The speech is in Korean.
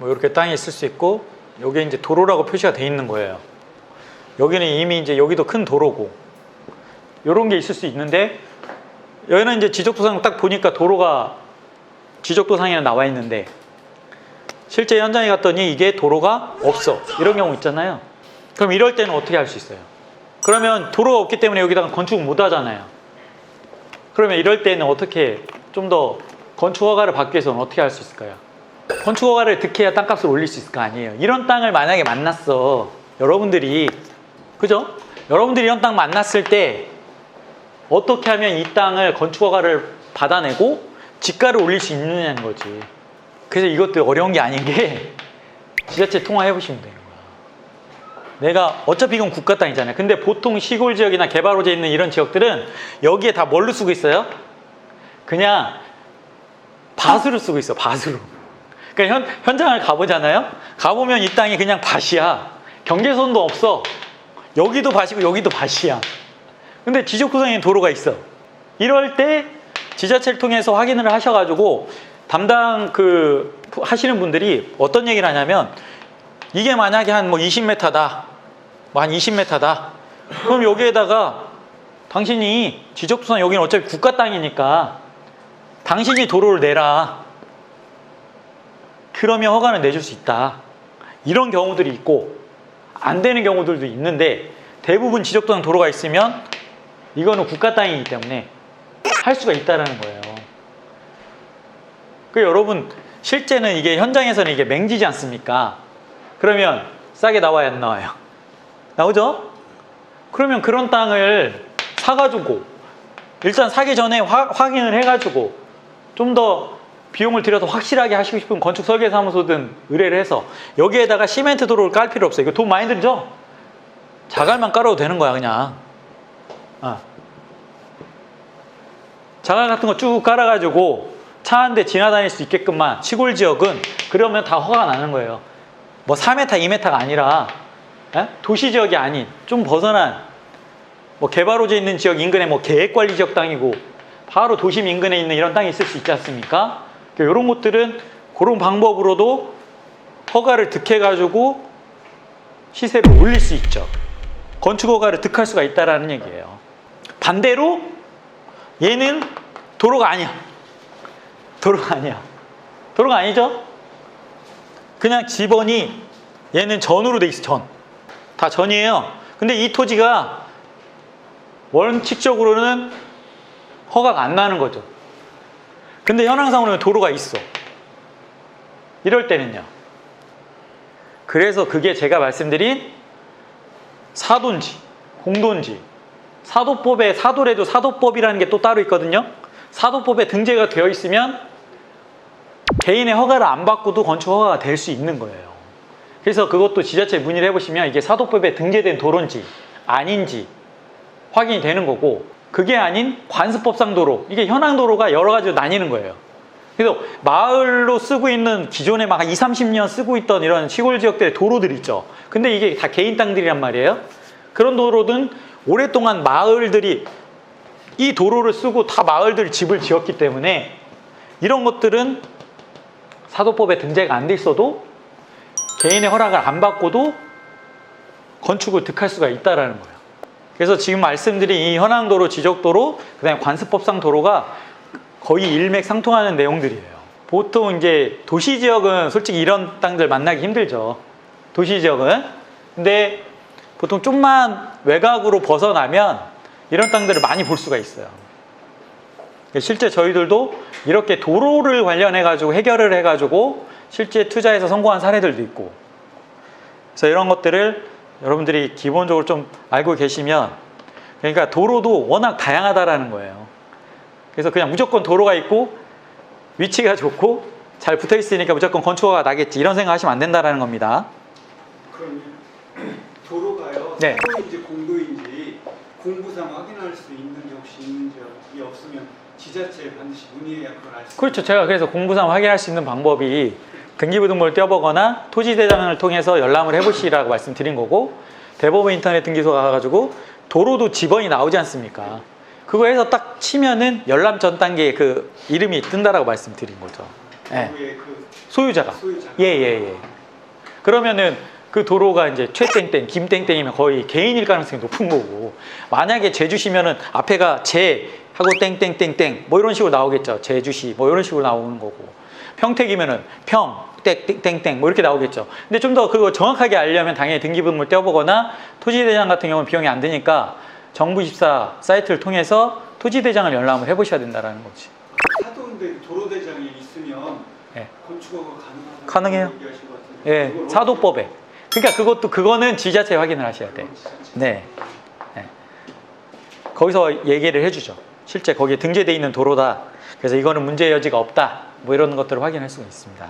뭐 이렇게 땅이 있을 수 있고, 여기에 이제 도로라고 표시가 돼 있는 거예요. 여기는 이미 이제 여기도 큰 도로고, 이런 게 있을 수 있는데, 여기는 이제 지적도상 딱 보니까 도로가 지적도상에는 나와 있는데, 실제 현장에 갔더니 이게 도로가 없어. 이런 경우 있잖아요. 그럼 이럴 때는 어떻게 할 수 있어요? 그러면 도로가 없기 때문에 여기다가 건축을 못 하잖아요. 그러면 이럴 때는 어떻게 좀 더 건축 허가를 받기 위해서는 어떻게 할 수 있을까요? 건축 허가를 득해야 땅값을 올릴 수 있을 거 아니에요. 이런 땅을 만약에 만났어. 여러분들이, 그죠? 여러분들이 이런 땅 만났을 때 어떻게 하면 이 땅을 건축 허가를 받아내고 지가를 올릴 수 있느냐는 거지. 그래서 이것도 어려운 게 아닌 게 지자체 통화해 보시면 되는 거야. 내가 어차피 이건 국가 땅이잖아요. 근데 보통 시골 지역이나 개발호재에 있는 이런 지역들은 여기에 다 뭘로 쓰고 있어요? 그냥 밭으로 쓰고 있어. 밭으로. 그러니까 현장을 가보잖아요. 가보면 이 땅이 그냥 밭이야. 경계선도 없어. 여기도 밭이고 여기도 밭이야. 근데 지적구성에 도로가 있어. 이럴 때 지자체를 통해서 확인을 하셔가지고 담당 하시는 분들이 어떤 얘기를 하냐면, 이게 만약에 한 뭐 20m다, 뭐 한 20m다. 그럼 여기에다가 당신이 지적도상, 여기는 어차피 국가 땅이니까 당신이 도로를 내라. 그러면 허가는 내줄 수 있다. 이런 경우들이 있고, 안 되는 경우들도 있는데, 대부분 지적도상 도로가 있으면 이거는 국가 땅이기 때문에 할 수가 있다라는 거예요. 여러분, 실제는 이게 현장에서는 이게 맹지지 않습니까? 그러면 싸게 나와야 안 나와요? 나오죠? 그러면 그런 땅을 사가지고, 일단 사기 전에 확인을 해가지고 좀 더 비용을 들여서 확실하게 하시고 싶은 건축 설계사무소든 의뢰를 해서, 여기에다가 시멘트 도로를 깔 필요 없어요. 이거 돈 많이 들죠? 자갈만 깔아도 되는 거야, 그냥. 자갈 같은 거 쭉 깔아가지고 차 한 대 지나다닐 수 있게끔만, 시골 지역은 그러면 다 허가가 나는 거예요. 뭐 4m, 2m가 아니라 도시 지역이 아닌 좀 벗어난 뭐 개발호재 있는 지역 인근에 뭐 계획관리 지역 땅이고 바로 도심 인근에 있는 이런 땅이 있을 수 있지 않습니까? 이런 것들은 그런 방법으로도 허가를 득해가지고 시세를 올릴 수 있죠. 건축 허가를 득할 수가 있다는 얘기예요. 반대로 얘는 도로가 아니야. 도로가 아니야. 도로가 아니죠? 그냥 지번이, 얘는 전으로 돼 있어. 전. 다 전이에요. 근데 이 토지가 원칙적으로는 허가가 안 나는 거죠. 근데 현황상으로는 도로가 있어. 이럴 때는요. 그래서 그게 제가 말씀드린 사돈지, 공돈지, 사도법에, 사도래도 사도법이라는 게 또 따로 있거든요. 사도법에 등재가 되어 있으면 개인의 허가를 안 받고도 건축 허가가 될 수 있는 거예요. 그래서 그것도 지자체에 문의를 해보시면 이게 사도법에 등재된 도로인지 아닌지 확인이 되는 거고, 그게 아닌 관습법상 도로, 이게 현황 도로가 여러 가지로 나뉘는 거예요. 그래서 마을로 쓰고 있는, 기존에 막 20, 30년 쓰고 있던 이런 시골 지역들의 도로들 있죠. 근데 이게 다 개인 땅들이란 말이에요. 그런 도로든 오랫동안 마을들이 이 도로를 쓰고 다 마을들이 집을 지었기 때문에 이런 것들은 사도법에 등재가 안 돼 있어도 개인의 허락을 안 받고도 건축을 득할 수가 있다는 거예요. 그래서 지금 말씀드린 이 현황도로, 지적도로, 그 다음에 관습법상 도로가 거의 일맥상통하는 내용들이에요. 보통 이제 도시지역은 솔직히 이런 땅들 만나기 힘들죠. 도시지역은. 근데 보통 좀만 외곽으로 벗어나면 이런 땅들을 많이 볼 수가 있어요. 실제 저희들도 이렇게 도로를 관련해가지고 해결을 해가지고 실제 투자해서 성공한 사례들도 있고, 그래서 이런 것들을 여러분들이 기본적으로 좀 알고 계시면, 그러니까 도로도 워낙 다양하다라는 거예요. 그래서 그냥 무조건 도로가 있고 위치가 좋고 잘 붙어 있으니까 무조건 건축허가 나겠지, 이런 생각 하시면 안 된다는 겁니다. 그럼 도로가요, 네. 사도인지 공도인지 공부상 확인할 수 있는지 혹시 있는지 없으면 지자체에 반드시 문의해야 그걸 알 수 있어요. 그렇죠. 제가 그래서 공부상 확인할 수 있는 방법이 등기부등본을 떼어보거나 토지대장을 통해서 열람을 해보시라고 말씀드린 거고, 대법원 인터넷 등기소 가가지고 도로도 지번이 나오지 않습니까? 그거 해서 딱 치면은 열람 전 단계에 그 이름이 뜬다라고 말씀드린 거죠. 도로에 그 소유자가. 소유자가. 예. 그러면은 그 도로가 이제 최땡땡, 김땡땡이면 거의 개인일 가능성이 높은 거고, 만약에 제주시면은 앞에가 제하고 땡땡땡땡 뭐 이런 식으로 나오겠죠. 제주시 뭐 이런 식으로 나오는 거고, 평택이면은 평 땡땡땡 뭐 이렇게 나오겠죠. 근데 좀 더 그거 정확하게 알려면 당연히 등기부등본을 떼어보거나, 토지대장 같은 경우는 비용이 안 드니까 정부24 사이트를 통해서 토지대장을 열람을 해보셔야 된다는 거지. 사도인데 도로대장이 있으면 예. 건축허가 가능하다고 가능해요. 얘기하신 것 같은데. 예, 그걸 사도법에. 그러니까 그거는 지자체 확인을 하셔야 돼. 네. 네. 거기서 얘기를 해주죠. 실제 거기에 등재되어 있는 도로다. 그래서 이거는 문제 여지가 없다. 뭐 이런 것들을 확인할 수가 있습니다.